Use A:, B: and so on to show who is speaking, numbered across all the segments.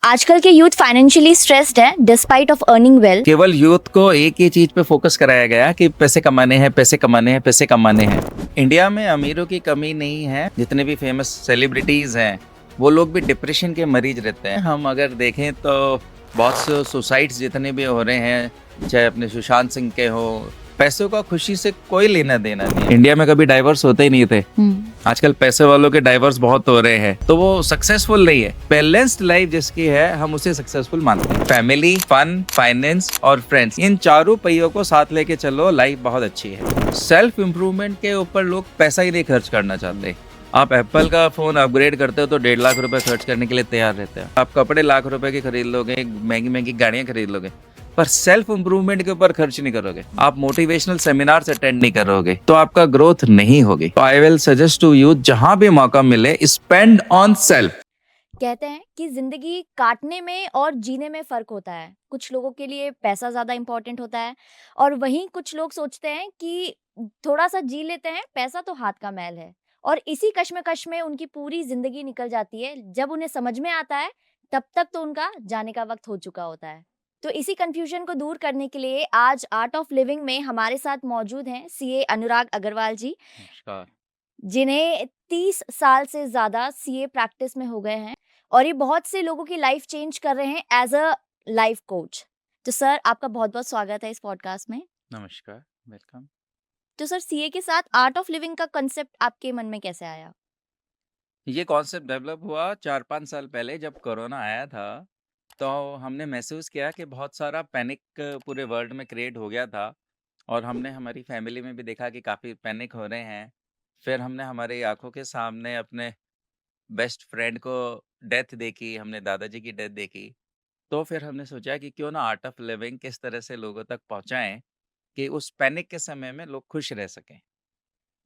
A: आजकल के youth financially stressed है डिस्पाइट ऑफ अर्निंग वेल।
B: केवल यूथ को एक ही चीज पे फोकस कराया गया कि पैसे कमाने हैं, पैसे कमाने हैं, पैसे कमाने हैं। इंडिया में अमीरों की कमी नहीं है। जितने भी फेमस सेलिब्रिटीज हैं वो लोग भी डिप्रेशन के मरीज रहते हैं। हम अगर देखें तो बहुत से सुसाइड्स जितने भी हो रहे हैं, चाहे अपने सुशांत सिंह के हो, पैसों का खुशी से कोई लेना देना नहीं है। इंडिया में कभी डाइवर्स होते ही नहीं थे। आजकल पैसे वालों के डाइवर्स बहुत हो रहे हैं, तो वो सक्सेसफुल नहीं है। बैलेंस्ड लाइफ जिसकी है हम उसे सक्सेसफुल मानते हैं। फैमिली, फन, फाइनेंस और फ्रेंड्स, इन चारों पहियों को साथ लेके चलो, लाइफ बहुत अच्छी है। सेल्फ इम्प्रूवमेंट के ऊपर लोग पैसा ही नहीं खर्च करना चाहते। आप एप्पल का फोन अपग्रेड करते हो तो 1.5 लाख रुपए खर्च करने के लिए तैयार रहते हैं। आप कपड़े लाख रुपए के खरीद लोगे, महंगी महंगी गाड़ियां खरीद लोगे, पर सेल्फ इम्प्रूवमेंट के ऊपर खर्च नहीं करोगे। आप मोटिवेशनल सेमिनार्स अटेंड नहीं करोगे तो आपका ग्रोथ नहीं होगी। तो I will suggest to you, जहां भी मौका मिले स्पेंड ऑन सेल्फ।
A: कहते हैं कि जिंदगी काटने में और जीने में फर्क होता है। कुछ लोगों के लिए पैसा ज्यादा इंपॉर्टेंट होता है और वहीं कुछ लोग सोचते हैं कि थोड़ा सा जी लेते हैं, पैसा तो हाथ का मैल है। और इसी कश्मकश में उनकी पूरी जिंदगी निकल जाती है। जब उन्हें समझ में आता है तब तक तो उनका जाने का वक्त हो चुका होता है। तो इसी कंफ्यूजन को दूर करने के लिए आज आर्ट ऑफ लिविंग में हमारे साथ मौजूद हैं सीए अनुराग अग्रवाल जी,
B: नमस्कार।
A: जिन्हें 30 साल से ज्यादा सीए प्रैक्टिस में हो गए हैं और ये बहुत से लोगों की लाइफ चेंज कर रहे हैं एज अ लाइफ कोच। तो सर, आपका बहुत बहुत स्वागत है इस पॉडकास्ट में।
B: नमस्कार, वेलकम।
A: तो सर, सीए के साथ आर्ट ऑफ लिविंग का कंसेप्ट आपके मन में कैसे आया?
B: ये कॉन्सेप्ट डेवलप हुआ 4-5 साल पहले जब कोरोना आया था। तो हमने महसूस किया कि बहुत सारा पैनिक पूरे वर्ल्ड में क्रिएट हो गया था, और हमने हमारी फैमिली में भी देखा कि काफ़ी पैनिक हो रहे हैं। फिर हमने हमारी आंखों के सामने अपने बेस्ट फ्रेंड को डेथ देखी, हमने दादाजी की डेथ देखी। तो फिर हमने सोचा कि क्यों ना आर्ट ऑफ लिविंग किस तरह से लोगों तक पहुंचाएं कि उस पैनिक के समय में लोग खुश रह सकें।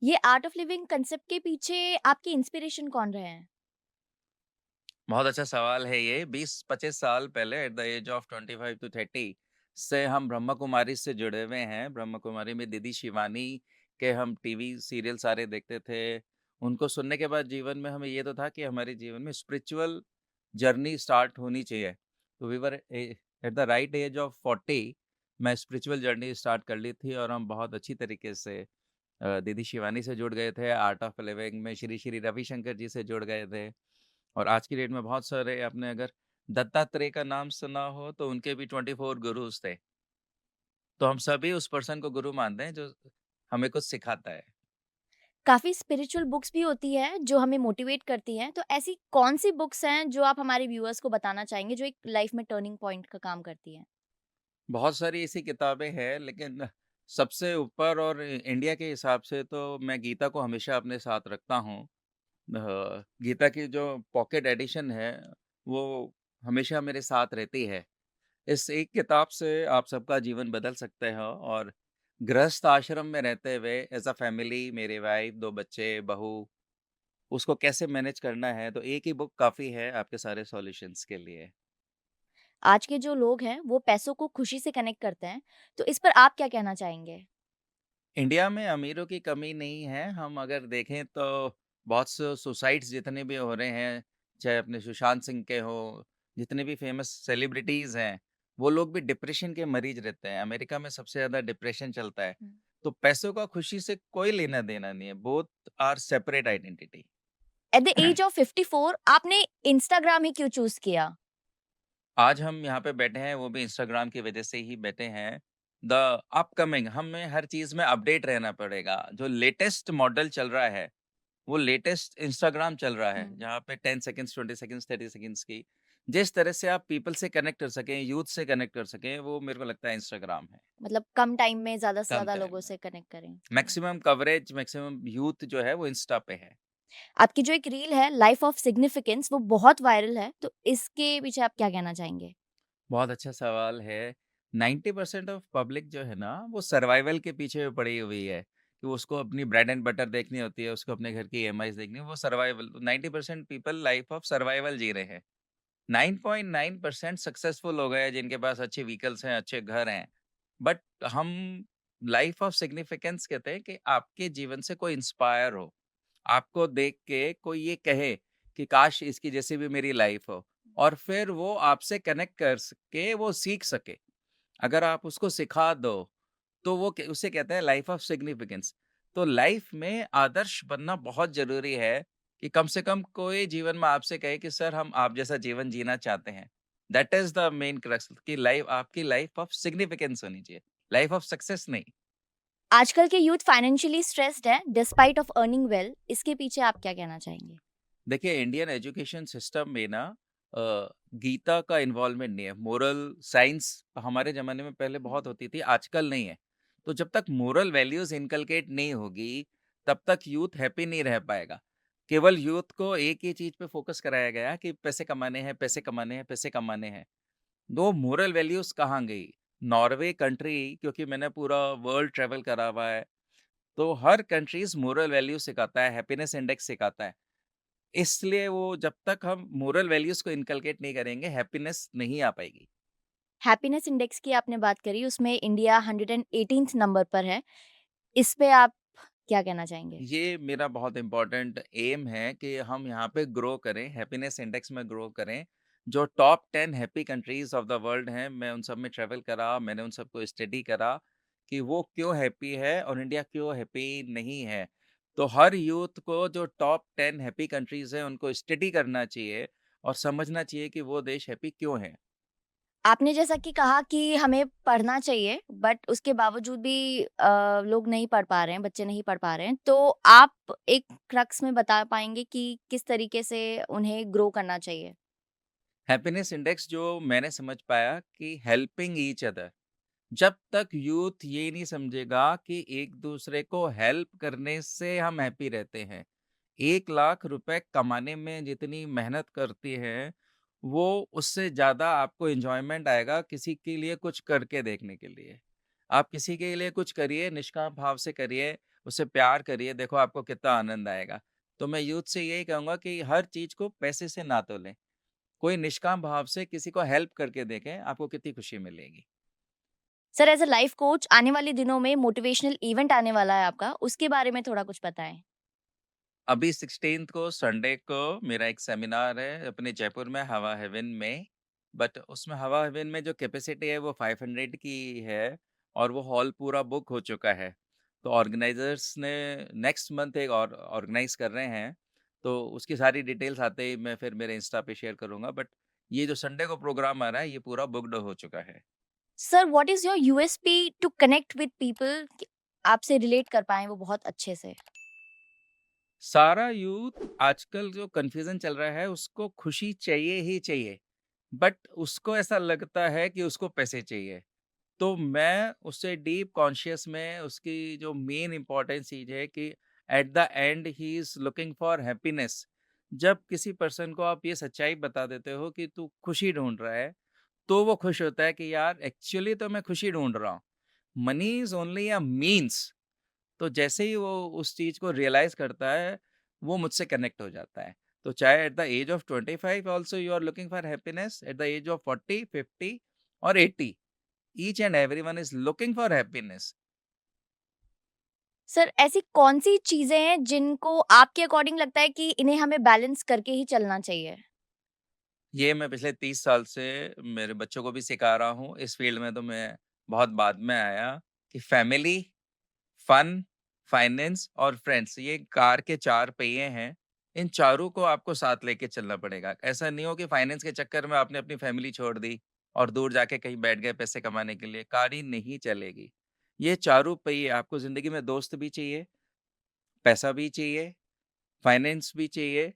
A: ये आर्ट ऑफ लिविंग कंसेप्ट के पीछे आपकी इंस्पिरेशन कौन रहे हैं?
B: बहुत अच्छा सवाल है ये। 20-25 साल पहले at the age of 25 to 30 से हम ब्रह्मा कुमारी से जुड़े हुए हैं। ब्रह्मा कुमारी में दीदी शिवानी के हम टीवी सीरियल सारे देखते थे। उनको सुनने के बाद जीवन में हमें ये तो था कि हमारे जीवन में स्पिरिचुअल जर्नी स्टार्ट होनी चाहिए। तो we were at the right age of 40, मैं स्पिरिचुअल जर्नी स्टार्ट कर ली थी, और हम बहुत अच्छी तरीके से दीदी शिवानी से जुड़ गए थे। आर्ट ऑफ लिविंग में श्री श्री रविशंकर जी से जुड़ गए थे। और आज की डेट में बहुत सारे, आपने अगर दत्तात्रेय का नाम सुना हो तो उनके भी 24 गुरुज थे। तो हम सभी उस पर्सन को गुरु मानते हैं जो हमें कुछ सिखाता है।
A: काफी स्पिरिचुअल बुक्स भी होती है जो हमें मोटिवेट करती हैं। तो ऐसी कौन सी बुक्स हैं जो आप हमारे व्यूअर्स को बताना चाहेंगे जो एक लाइफ में टर्निंग पॉइंट का काम करती हैं?
B: बहुत सारी ऐसी किताबें हैं, लेकिन सबसे ऊपर और इंडिया के हिसाब से तो मैं गीता को हमेशा अपने साथ रखता हूँ। गीता की जो पॉकेट एडिशन है वो हमेशा मेरे साथ रहती है। इस एक किताब से आप सबका जीवन बदल सकते हो। और गृहस्थ आश्रम में रहते हुए एज अ फैमिली, मेरे वाइफ, 2 बच्चे, बहू, उसको कैसे मैनेज करना है, तो एक ही बुक काफ़ी है आपके सारे सॉल्यूशंस के लिए।
A: आज के जो लोग हैं वो पैसों को खुशी से कनेक्ट करते हैं, तो इस पर आप क्या कहना चाहेंगे?
B: इंडिया में अमीरों की कमी नहीं है। हम अगर देखें तो बहुत से सुसाइड्स जितने भी हो रहे हैं, चाहे अपने सुशांत सिंह के हो, जितने भी फेमस सेलिब्रिटीज़ हैं, वो लोग भी डिप्रेशन के मरीज रहते हैं। अमेरिका में सबसे ज़्यादा डिप्रेशन चलता है। तो पैसों का खुशी से कोई लेना देना नहीं है। Both are separate identity.
A: At the age of 54 आपने इंस्टाग्राम ही क्यों चूज किया?
B: आज हम यहाँ पे बैठे हैं वो भी इंस्टाग्राम की वजह से ही बैठे हैं। द अपकमिंग, हमें हर चीज़ में अपडेट रहना पड़ेगा। जो लेटेस्ट मॉडल चल रहा है वो लेटेस्ट इंस्टाग्राम चल रहा है, जहाँ पे 10 सेकंड्स, 20 सेकंड्स, 30 सेकंड्स की जिस तरह से आप पीपल से कनेक्ट कर सकें, यूथ से कनेक्ट कर सकें, वो मेरे को लगता है इंस्टाग्राम है।
A: मतलब कम टाइम में ज्यादा से
B: कम
A: ज्यादा
B: टाइम
A: लोगों
B: में
A: से कनेक्ट करें।
B: मैक्सिमम कवरेज, मैक्सिमम यूथ जो है वो इंस्टा पे है।
A: आपकी जो एक रील है लाइफ ऑफ सिग्निफिकेंस वो बहुत वायरल है, तो इसके पीछे आप क्या कहना चाहेंगे?
B: बहुत अच्छा सवाल है। 90% ऑफ पब्लिक जो है ना वो सर्वाइवल के पीछे पड़ी हुई है कि उसको अपनी ब्रेड एंड बटर देखनी होती है, उसको अपने घर की ईएमआईज़ देखनी है, वो survival. 90% people life of survival जी रहे हैं। 9.9% सक्सेसफुल हो गए हैं जिनके पास अच्छे व्हीकल्स हैं, अच्छे घर हैं। बट हम लाइफ ऑफ सिग्निफिकेंस कहते हैं कि आपके जीवन से कोई इंस्पायर हो, आपको देख के कोई ये कहे कि काश इसकी जैसी भी मेरी लाइफ हो। और फिर वो आपसे कनेक्ट कर सके, वो सीख सके। अगर आप उसको सिखा दो, तो वो उसे कहते हैं लाइफ ऑफ सिग्निफिकेंस। तो लाइफ में आदर्श बनना बहुत जरूरी है कि कम से कम कोई जीवन में आपसे कहे कि सर हम आप जैसा जीवन जीना चाहते हैं। That is the main crux कि लाइफ आपकी लाइफ ऑफ सिग्निफिकेंस होनी चाहिए, लाइफ ऑफ सक्सेस नहीं।
A: आजकल के यूथ फाइनेंशियली स्ट्रेस्ड है डिस्पाइट ऑफ अर्निंग वेल, इसके पीछे आप क्या कहना चाहेंगे?
B: देखिए इंडियन एजुकेशन सिस्टम में ना गीता का इन्वॉल्वमेंट नहीं है। मोरल साइंस हमारे ज़माने में पहले बहुत होती थी, आजकल नहीं है। तो जब तक मोरल वैल्यूज़ इनकलकेट नहीं होगी, तब तक यूथ हैप्पी नहीं रह पाएगा। केवल यूथ को एक ही चीज़ पे फ़ोकस कराया गया कि पैसे कमाने हैं, पैसे कमाने हैं, पैसे कमाने हैं। वो मोरल वैल्यूज़ कहाँ गई? नॉर्वे कंट्री, क्योंकि मैंने पूरा वर्ल्ड ट्रैवल करा हुआ है, तो हर कंट्रीज़ मोरल वैल्यू सिखाता है, हैप्पीनेस इंडेक्स सिखाता है। इसलिए वो जब तक हम मोरल वैल्यूज़ को इनकलकेट नहीं करेंगे, हैप्पीनेस नहीं आ पाएगी।
A: हैप्पीनेस इंडेक्स की आपने बात करी, उसमें इंडिया 118th नंबर पर है। इस पे आप क्या कहना चाहेंगे?
B: ये मेरा बहुत इम्पोर्टेंट एम है कि हम यहाँ पे ग्रो करें, हैप्पीनेस इंडेक्स में ग्रो करें। जो top 10 happy countries of the world हैं, मैं उन सब में ट्रैवल करा, मैंने उन सबको स्टडी करा कि वो क्यों हैप्पी है और इंडिया क्यों हैप्पी नहीं है। तो हर यूथ को जो टॉप 10 हैप्पी कंट्रीज़ हैं, उनको स्टडी करना चाहिए और समझना चाहिए कि वो देश हैप्पी क्यों हैं।
A: आपने जैसा कि कहा कि हमें पढ़ना चाहिए, बट उसके बावजूद भी लोग नहीं पढ़ पा रहे हैं, बच्चे नहीं पढ़ पा रहे हैं। तो आप एक क्रक्स में बता पाएँगे कि किस तरीके से उन्हें ग्रो करना चाहिए?
B: हैप्पीनेस इंडेक्स जो मैंने समझ पाया कि हेल्पिंग ईच अदर। जब तक यूथ ये नहीं समझेगा कि एक दूसरे को हेल्प करने से हम हैप्पी रहते हैं। 1 लाख रुपए कमाने में जितनी मेहनत करती हैं, वो उससे ज़्यादा आपको एंजॉयमेंट आएगा किसी के लिए कुछ करके देखने के लिए। आप किसी के लिए कुछ करिए, निष्काम भाव से करिए, उससे प्यार करिए, देखो आपको कितना आनंद आएगा। तो मैं यूथ से यही कहूँगा कि हर चीज़ को पैसे से ना तोलें। कोई निष्काम भाव से किसी को हेल्प करके देखें, आपको कितनी खुशी मिलेगी।
A: Sir as a life coach आने वाले दिनों में मोटिवेशनल इवेंट आने वाला है आपका, उसके बारे में थोड़ा कुछ बताएँ?
B: अभी 16th को संडे को मेरा एक सेमिनार है अपने जयपुर में हवा हेवन में। बट उसमें हवा हेवन में जो कैपेसिटी है वो 500 की है और वो हॉल पूरा बुक हो चुका है। तो ऑर्गेनाइजर्स ने नेक्स्ट मंथ एक और ऑर्गेनाइज कर रहे हैं। तो उसकी सारी डिटेल्स आते ही मैं फिर मेरे इंस्टा पे शेयर करूँगा। बट ये जो संडे को प्रोग्राम आ रहा है ये पूरा बुक्ड हो चुका है।
A: Sir what is your USP to connect with people कि आपसे रिलेट कर पाएँ वो बहुत अच्छे से?
B: सारा यूथ आजकल जो कन्फ्यूज़न चल रहा है उसको खुशी चाहिए ही चाहिए। बट उसको ऐसा लगता है कि उसको पैसे चाहिए। तो मैं उससे डीप कॉन्शियस में उसकी जो मेन इम्पोर्टेंट चीज़ है कि at the and he is looking for happiness. जब किसी पर्सन को आप ये सच्चाई बता देते हो कि तू खुशी ढूँढ रहा है, तो वो खुश होता है कि यार एक्चुअली तो मैं खुशी ढूँढ रहा हूँ। Money is only a means. तो जैसे ही वो उस चीज़ को रियलाइज़ करता है, वो मुझसे कनेक्ट हो जाता है। तो चाहे at the age of 25 also you are looking for happiness, at the age of 40, 50 और 80, each and everyone is looking for happiness.
A: Sir ऐसी कौन-सी चीज़ें हैं जिनको आपके अकॉर्डिंग लगता है कि इन्हें हमें बैलेंस करके ही चलना चाहिए?
B: ये मैं पिछले 30 साल से मेरे बच्चों को भी सिखा रहा हूँ। इस फ़ील्ड में तो मैं बहुत बाद में आया कि फैमिली, फन, फाइनेंस और फ्रेंड्स ये कार के 4 पहिए हैं। इन चारों को आपको साथ लेके चलना पड़ेगा। ऐसा नहीं हो कि फाइनेंस के चक्कर में आपने अपनी फैमिली छोड़ दी और दूर जाके कहीं बैठ गए पैसे कमाने के लिए, कार ही नहीं चलेगी। ये चारों पहिए आपको ज़िंदगी में दोस्त भी चाहिए, पैसा भी चाहिए, फाइनेंस भी चाहिए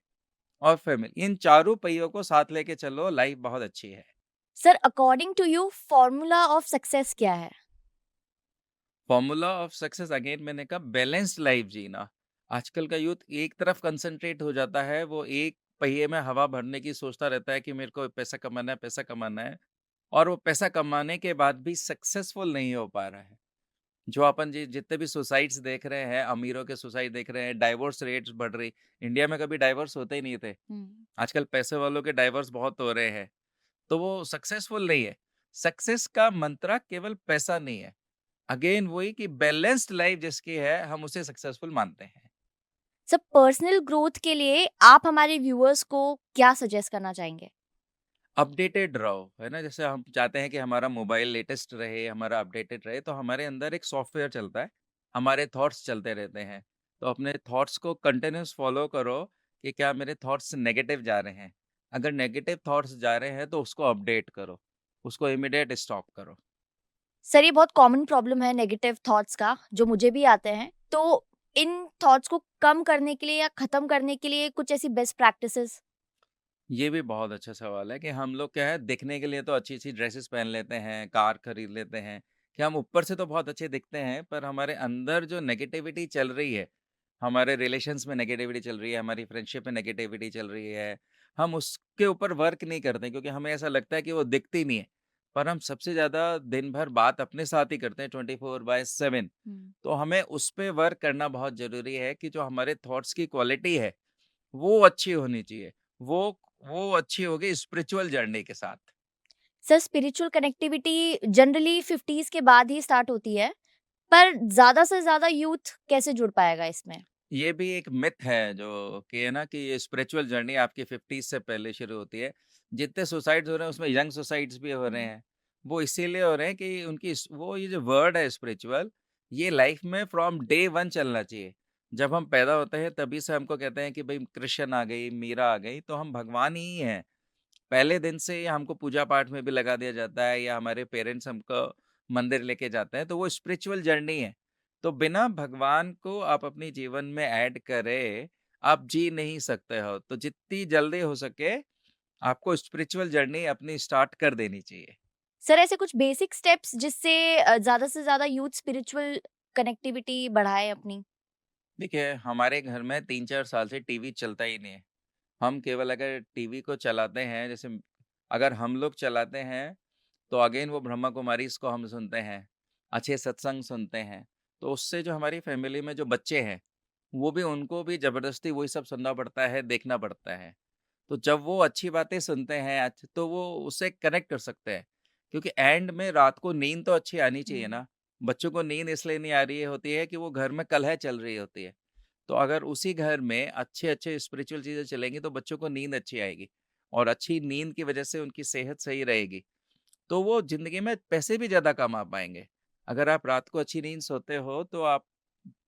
B: और फैमिली। इन चारों पहियों को साथ लेके चलो, लाइफ बहुत अच्छी है।
A: Sir according to you formula of success क्या है?
B: फॉर्मूला ऑफ सक्सेस अगेन मैंने कहा बैलेंस्ड लाइफ जीना। आजकल का यूथ एक तरफ कंसंट्रेट हो जाता है, वो एक पहिए में हवा भरने की सोचता रहता है कि मेरे को पैसा कमाना है, पैसा कमाना है। और वो पैसा कमाने के बाद भी सक्सेसफुल नहीं हो पा रहा है। जो अपन जितने भी सुसाइड्स देख रहे हैं, अमीरों के सुसाइड देख रहे हैं, डाइवोर्स रेट्स बढ़ रही। इंडिया में कभी डाइवोर्स होते ही नहीं थे।
A: हुँ।
B: आजकल पैसे वालों के डाइवोर्स बहुत हो रहे हैं। तो वो सक्सेसफुल नहीं है। सक्सेस का मंत्र केवल पैसा नहीं है। अगेन वही कि बैलेंस्ड लाइफ जिसकी है, हम उसे सक्सेसफुल मानते हैं।
A: सर पर्सनल ग्रोथ के लिए आप हमारे व्यूअर्स को क्या सजेस्ट करना चाहेंगे?
B: अपडेटेड रहो, है ना? जैसे हम चाहते हैं कि हमारा मोबाइल लेटेस्ट रहे, हमारा अपडेटेड रहे, तो हमारे अंदर एक सॉफ्टवेयर चलता है, हमारे थॉट्स चलते रहते हैं। तो अपने थॉट्स को कंटिन्यूअस फ़ॉलो करो कि क्या मेरे थॉट्स नेगेटिव जा रहे हैं। अगर नेगेटिव थॉट्स जा रहे हैं, तो उसको अपडेट करो, उसको इमीडिएट स्टॉप करो।
A: सर ये बहुत कॉमन प्रॉब्लम है नेगेटिव थॉट्स का, जो मुझे भी आते हैं। तो इन थॉट्स को कम करने के लिए या खत्म करने के लिए कुछ ऐसी बेस्ट प्रैक्टिसेस?
B: ये भी बहुत अच्छा सवाल है कि हम लोग क्या है दिखने के लिए तो अच्छी-अच्छी ड्रेसेस पहन लेते हैं, कार खरीद लेते हैं, कि हम ऊपर से तो बहुत अच्छे दिखते हैं, पर हमारे अंदर जो नेगेटिविटी चल रही है, हमारे रिलेशंस में नेगेटिविटी चल रही है, हमारी फ्रेंडशिप में नेगेटिविटी चल रही है, हम उसके ऊपर वर्क नहीं करते क्योंकि हमें ऐसा लगता है कि वो दिखती नहीं है। पर हम सबसे ज़्यादा दिन भर बात अपने साथ ही करते हैं 24/7।
A: हुँ।
B: तो हमें उस पे वर्क करना बहुत ज़रूरी है कि जो हमारे थॉट्स की क्वालिटी है, वो अच्छी होनी चाहिए। वो वो अच्छी होगी स्पिरिचुअल जर्नी के साथ।
A: Sir spiritual connectivity generally 50s के बाद ही स्टार्ट होती है, पर ज़्यादा से ज़्यादा यूथ कैसे जुड़ पाएगा इसमें?
B: ये भी एक मिथ है जो कि है ना कि ये स्पिरिचुअल जर्नी आपकी 50s से पहले शुरू होती है। जितने सुसाइड्स हो रहे हैं उसमें यंग सुसाइड्स भी हो रहे
A: हुँ।
B: हैं। वो इसीलिए हो रहे हैं कि उनकी वो ये जो वर्ड है स्पिरिचुअल, ये लाइफ में फ्रॉम डे 1 चलना चाहिए। जब हम पैदा होते हैं तभी से हमको कहते हैं कि भई कृष्ण आ गई, मीरा आ गई, तो हम भगवान ही हैं। पहले दिन से ही हमको पूजा-पाठ में भी लगा दिया जाता है या हमारे पेरेंट्स हमको मंदिर लेके जाते हैं, तो वो स्पिरिचुअल जर्नी है। तो बिना भगवान को आप अपने जीवन में ऐड करे, आप जी नहीं सकते हो। तो जितनी जल्दी हो सके, आपको स्पिरिचुअल जर्नी अपनी स्टार्ट कर देनी चाहिए।
A: सर ऐसे कुछ बेसिक स्टेप्स जिससे ज़्यादा से ज़्यादा यूथ स्पिरिचुअल कनेक्टिविटी बढ़ाए अपनी?
B: देखिए, हमारे घर में 3-4 साल से टीवी चलता ही नहीं है। हम केवल अगर टीवी को चलाते हैं, जैसे अगर हम लोग चलाते हैं तो अगेन वो ब्रह्मा कुमारीज़ को हम सुनते हैं, अच्छे सत्संग सुनते हैं। तो उससे जो हमारी फैमिली में जो बच्चे हैं, वो भी उनको भी ज़बरदस्ती वही सब सुनना पड़ता है, देखना पड़ता है। तो जब वो अच्छी बातें सुनते हैं तो वो उससे कनेक्ट कर सकते हैं। क्योंकि एंड में रात को नींद तो अच्छी आनी चाहिए
A: हुँ।
B: ना। बच्चों को नींद इसलिए नहीं आ रही होती है कि वो घर में कलह चल रही होती है। तो अगर उसी घर में अच्छे-अच्छे स्पिरिचुअल चीज़ें चलेंगी तो बच्चों को नींद अच्छी आएगी और अच्छी नींद की वज़ह से उनकी सेहत सही रहेगी। तो वो ज़िंदगी में पैसे भी ज़्यादा कमा पाएँगे। अगर आप रात को अच्छी नींद सोते हो तो आप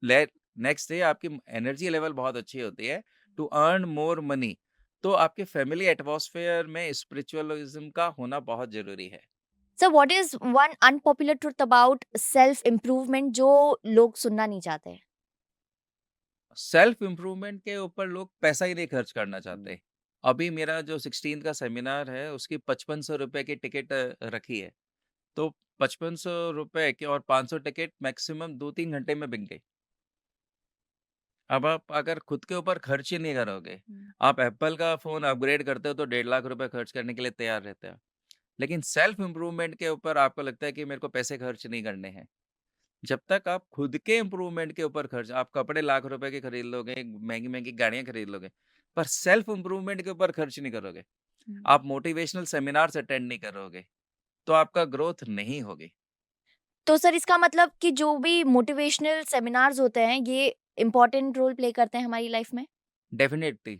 B: ले नेक्स्ट डे आपकी एनर्जी लेवल बहुत अच्छी होती है टू अर्न मोर मनी। तो आपके फैमिली एटमॉस्फेयर में स्पिरिचुअलिज़्म का होना बहुत ज़रूरी है।
A: Sir what is one unpopular truth about self improvement जो लोग सुनना नहीं चाहते?
B: सेल्फ इम्प्रूवमेंट के ऊपर लोग पैसा ही नहीं खर्च करना चाहते। अभी मेरा जो 16 का सेमिनार है उसकी ₹5500 की टिकट रखी है। तो ₹5500 की और 500 टिकट मैक्सिमम 2-3 घंटे में बिक गई। अब आप अगर खुद के ऊपर खर्च ही नहीं करोगे,
A: हुँ।
B: आप एप्पल का फ़ोन अपग्रेड करते हो तो ₹1.5 लाख खर्च करने के लिए तैयार रहते हो। लेकिन सेल्फ इम्प्रूवमेंट के ऊपर आपको लगता है कि मेरे को पैसे खर्च नहीं करने हैं। जब तक आप खुद के इम्प्रूवमेंट के ऊपर खर्च आप कपड़े लाख रुपए के खरीद लोगे, महँगी-महँगी गाड़ियाँ खरीद लोगे, पर सेल्फ इम्प्रूवमेंट के ऊपर खर्च नहीं करोगे।
A: हुँ।
B: आप मोटिवेशनल सेमिनार्स अटेंड नहीं करोगे, तो आपका ग्रोथ नहीं होगी।
A: तो सर इसका मतलब कि जो भी मोटिवेशनल सेमिनार्स होते हैं, ये इम्पोर्टेंट रोल प्ले करते हैं हमारी लाइफ में?
B: डेफ़िनेटली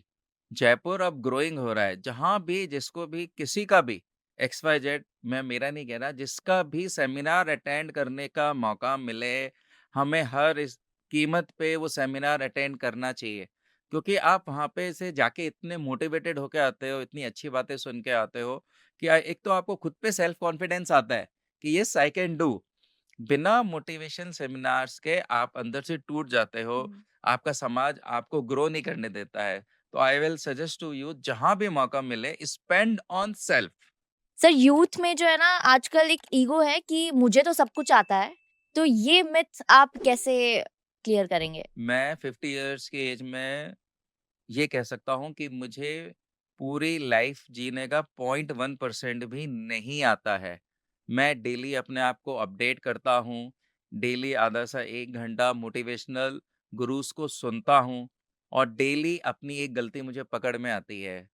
B: जयपुर अब ग्रोइंग हो रहा है। जहाँ भी जिसको भी किसी का भी XYZ मैं मेरा नहीं कह रहा, जिसका भी सेमिनार अटेंड करने का मौका मिले, हमें हर इस कीमत पे वो सेमिनार अटेंड करना चाहिए। क्योंकि आप वहाँ पे से जाके इतने मोटिवेटेड होके आते हो, इतनी अच्छी बातें सुन के आते हो कि एक तो आपको खुद पे सेल्फ कॉन्फिडेंस आता है कि येस आई कैन डू। बिना मोटिवेशन सेमिनार्स के आप अंदर से टूट जाते हो,
A: हुँ।
B: आपका समाज आपको ग्रो नहीं करने देता है। तो I will suggest to you जहाँ भी मौका मिले spend on self.
A: Sir youth में जो है ना आजकल एक ईगो है कि मुझे तो सब कुछ आता है, तो ये मिथ आप कैसे क्लियर करेंगे?
B: मैं 50 इयर्स की एज में ये कह सकता हूँ कि मुझे पूरी लाइफ जीने का 0.1% भी नहीं आता है। मैं डेली अपने आप को अपडेट करता हूँ, डेली आधा से 1 घंटा मोटिवेशनल गुरुज़ को सुनता हूँ और डेली अपनी एक गलती मुझे पकड़ में आती है।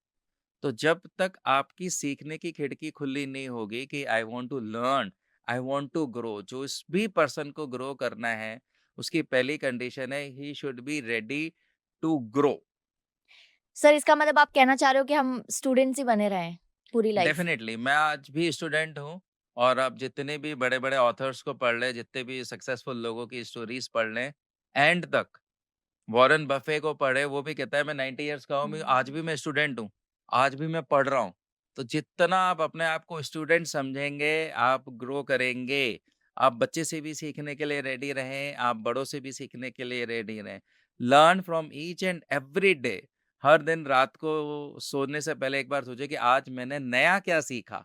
B: तो जब तक आपकी सीखने की खिड़की खुली नहीं होगी कि I want to learn, I want to grow, जो इस भी पर्सन को ग्रो करना है, उसकी पहली कंडीशन है he should be ready to grow.
A: Sir इसका मतलब आप कहना चाह रहे हो कि हम स्टूडेंट्स ही बने रहें? पूरी लाइफ?
B: डेफिनेटली मैं आज भी स्टूडेंट हूँ और आप जितने भी बड़े-बड़े ऑथर्स को पढ़ लें, जितने भी सक्सेसफुल लोगों की स्टोरीज़ पढ़ लें, एंड तक वॉरेन बफे को पढ़े, वो भी कहता है मैं 90 इयर्स का हूँ, मैं आज
A: हुँ।
B: भी मैं स्टूडेंट हूँ, आज भी मैं पढ़ रहा हूँ। तो जितना आप अपने आप को स्टूडेंट समझेंगे, आप ग्रो करेंगे। आप बच्चे से भी सीखने के लिए रेडी रहें, आप बड़ों से भी सीखने के लिए रेडी रहें। Learn from each and every day. हर दिन रात को सोने से पहले एक बार सोचिए कि आज मैंने नया क्या सीखा?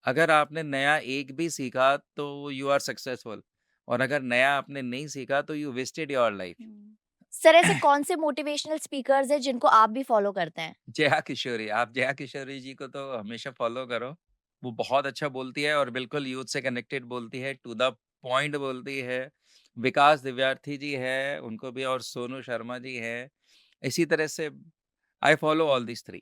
B: अगर आपने नया एक भी सीखा तो यू आर सक्सेसफुल और अगर नया आपने नहीं सीखा तो यू वेस्टेड योर लाइफ।
A: हुँ। सर ऐसे कौन से मोटिवेशनल स्पीकर्स हैं जिनको आप भी फॉलो करते हैं?
B: जया किशोरी, आप जया किशोरी जी को तो हमेशा फ़ॉलो करो। वो बहुत अच्छा बोलती है और बिल्कुल यूथ से कनेक्टेड बोलती है, टू द पॉइंट बोलती है। विकास दिव्यार्थी जी हैं, उनको भी और सोनू शर्मा जी हैं। इसी तरह से I follow all these 3।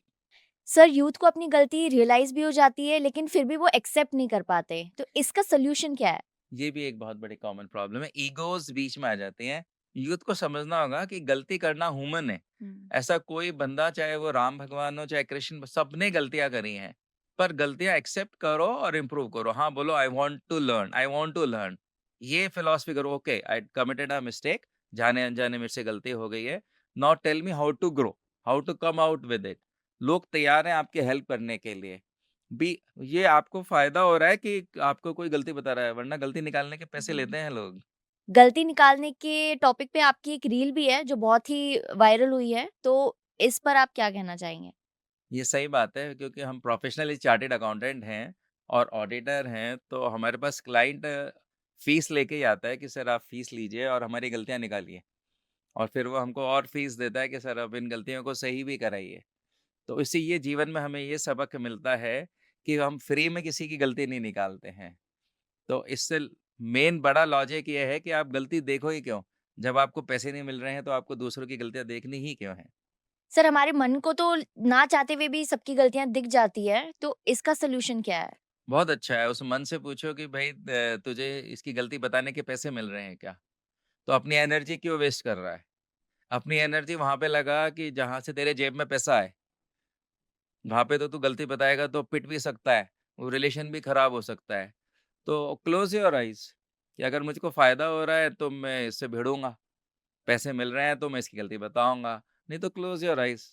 A: Sir youth को अपनी गलती रियलाइज़ भी हो जाती है लेकिन फिर भी वो एक्सेप्ट नहीं कर पाते। तो इसका सॉल्यूशन क्या है?
B: ये भी एक बहुत बड़ी कॉमन प्रॉब्लम है, ईगोज़ बीच में आ जाती हैं। यूथ को समझना होगा कि गलती करना ह्यूमन है।
A: हुँ।
B: ऐसा कोई बंदा चाहे वो राम भगवान हो, चाहे कृष्ण, सबने गलतियाँ करी हैं। पर गलतियाँ एक्सेप्ट करो और इम्प्रूव करो। हाँ, बोलो I want to learn, I want to learn. ये फिलॉसफी करो, okay I committed a mistake, जाने-अनजाने मेरे से गलती हो गई है। Now tell me how to grow, how to come out with it. लोग तैयार हैं आपकी हेल्प करने के लिए। बी ये आपको फ़ायदा हो रहा है कि आपको कोई गलती बता रहा है, वरना गलती निकालने के पैसे
A: हुँ।
B: लेते हैं लोग।
A: गलती निकालने के टॉपिक पे आपकी एक रील भी है जो बहुत ही वायरल हुई है, तो इस पर आप क्या कहना चाहेंगे?
B: ये सही बात है क्योंकि हम प्रोफेशनली चार्टर्ड अकाउंटेंट हैं और ऑडिटर हैं, तो हमारे पास क्लाइंट फ़ीस लेके ही आता है कि सर आप फ़ीस लीजिए और हमारी गलतियाँ निकालिए। और फिर वो हमको और फ़ीस देता है कि सर अब इन गलतियों को सही भी कराइए। तो इससे ये जीवन में हमें ये सबक मिलता है कि हम फ्री में किसी की गलती नहीं निकालते हैं। तो इससे मेन बड़ा लॉजिक ये है कि आप गलती देखो ही क्यों? जब आपको पैसे नहीं मिल रहे हैं तो आपको दूसरों की गलतियाँ देखनी ही क्यों है?
A: सर हमारे मन को तो ना चाहते हुए भी सबकी गलतियाँ दिख जाती है, तो इसका सॉल्यूशन क्या है?
B: बहुत अच्छा है, उस मन से पूछो कि भई तुझे इसकी गलती बताने के पैसे मिल रहे हैं क्या? तो अपनी एनर्जी क्यों वेस्ट कर रहा है? अपनी एनर्जी वहाँ पे लगा कि जहाँ से तेरे जेब में पैसा आए। वहाँ पे तो तू गलती बताएगा तो पिट भी सकता है, वो रिलेशन भी खराब हो सकता है। तो क्लोज़ योर आइज़ कि अगर मुझको फ़ायदा हो रहा है तो मैं इससे भिड़ूँगा, पैसे मिल रहे हैं तो मैं इसकी गलती बताऊँगा, नहीं तो क्लोज़ योर आइज़।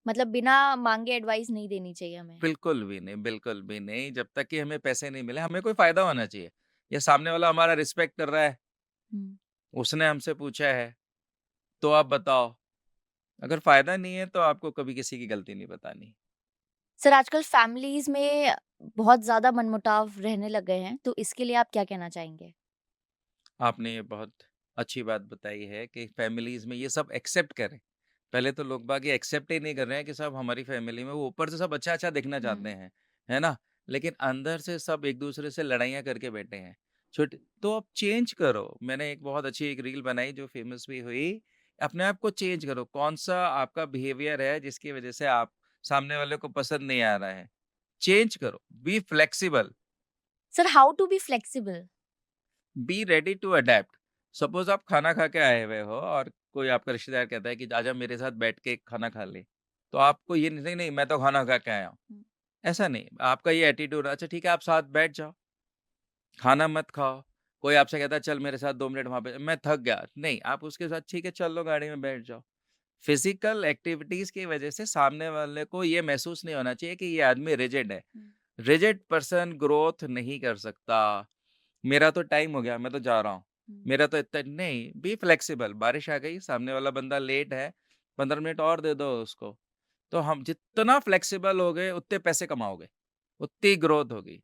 A: मतलब बिना माँगे एडवाइस नहीं देनी चाहिए हमें।
B: बिल्कुल भी नहीं, बिल्कुल भी नहीं, जब तक कि हमें पैसे नहीं मिले, हमें कोई फ़ायदा होना चाहिए। या सामने वाला हमारा रिस्पेक्ट कर रहा है,
A: हुँ।
B: उसने हमसे पूछा है, तो आप बताओ। अगर फ़ायदा नहीं है तो आपको कभी किसी की गलती नहीं बतानी।
A: सर आजकल फैमिलीज़ में बहुत ज़्यादा मनमुटाव रहने लग गए हैं, तो इसके लिए आप क्या कहना चाहेंगे?
B: आपने ये बहुत अच्छी बात बताई है कि फैमिलीज़ में ये सब एक्सेप्ट करें। पहले तो लोग बाग ये एक्सेप्ट ही नहीं कर रहे हैं कि सब हमारी फैमिली में वो ऊपर से सब अच्छा-अच्छा दिखना चाहते
A: हुँ।
B: हैं, है ना? लेकिन अंदर से सब एक-दूसरे से लड़ाइयाँ करके बैठे हैं। छोटे तो आप चेंज करो। मैंने एक बहुत अच्छी एक रील बनाई जो फ़ेमस भी हुई। अपने आप को चेंज करो। कौन-सा आपका बिहेवियर है जिसकी वज़ह से आप सामने वाले को पसंद नहीं आ रहा है? चेंज करो। Be flexible.
A: Sir how to be flexible?
B: Be ready to adapt. Suppose आप खाना खा के आए हुए हो और कोई आपका रिश्तेदार कहता है कि आजा मेरे साथ बैठ के खाना खा ले। तो आपको ये नहीं नहीं मैं तो खाना खा के आया हूँ।
A: हुँ।
B: ऐसा नहीं, आपका ये एटीट्यूड अच्छा ठीक है आप साथ बैठ जाओ, खाना मत खाओ। कोई आपसे कहता है चल मेरे साथ 2 मिनट वहाँ पे मैं थक गया। नहीं, आप उसके साथ ठीक है चल लो गाड़ी में बैठ जाओ। फिज़िकल एक्टिविटीज़ की वज़ह से सामने वाले को ये महसूस नहीं होना चाहिए कि ये आदमी रिजिड है।
A: हुँ।
B: रिजिड पर्सन ग्रोथ नहीं कर सकता। मेरा तो टाइम हो गया, मैं तो जा रहा हूँ।
A: हुँ।
B: मेरा तो इतना नहीं, बी फ्लेक्सिबल। बारिश आ गई, सामने वाला बंदा लेट है, 15 मिनट और दे दो उसको। तो हम जितना फ्लेक्सिबल होगे, उतने पैसे कमाओगे, उतनी ग्रोथ होगी।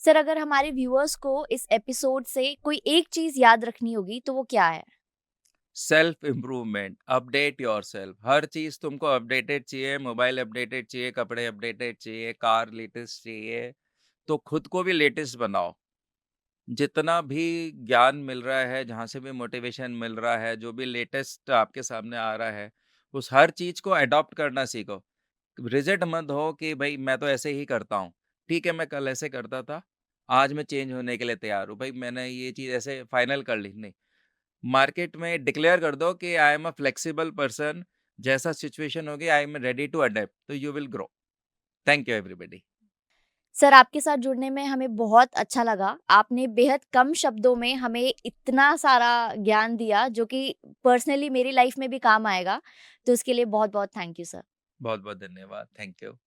A: सर अगर हमारे व्यूअर्स को इस एपिसोड से कोई एक चीज़ याद रखनी होगी, तो वो क्या है?
B: Self improvement, update yourself. हर चीज़ तुमको अपडेटेड चाहिए, मोबाइल अपडेटेड चाहिए, कपड़े अपडेटेड चाहिए, कार लेटेस्ट चाहिए, तो खुद को भी लेटेस्ट बनाओ। जितना भी ज्ञान मिल रहा है, जहाँ से भी मोटिवेशन मिल रहा है, जो भी लेटेस्ट आपके सामने आ रहा है, उस हर चीज़ को अडॉप्ट करना सीखो। रिजिड मत हो कि भई मैं तो ऐसे ही करता हूँ। ठीक है, मैं कल ऐसे करता था, आज मैं चेंज होने के लिए तैयार हूँ। भई मैंने ये चीज़ ऐसे फाइनल कर ली, नहीं। मार्केट में डिक्लेयर कर दो कि I am a flexible person, जैसा सिचुएशन होगी I am ready to adapt, तो you will grow. Thank you everybody.
A: Sir, आपके साथ जुड़ने में हमें बहुत अच्छा लगा। आपने बेहद कम शब्दों में हमें इतना सारा ज्ञान दिया जो कि पर्सनली मेरी लाइफ में भी काम आएगा। तो उसके लिए बहुत-बहुत थैंक यू सर।
B: बहुत बहुत धन्यवाद, थैंक यू।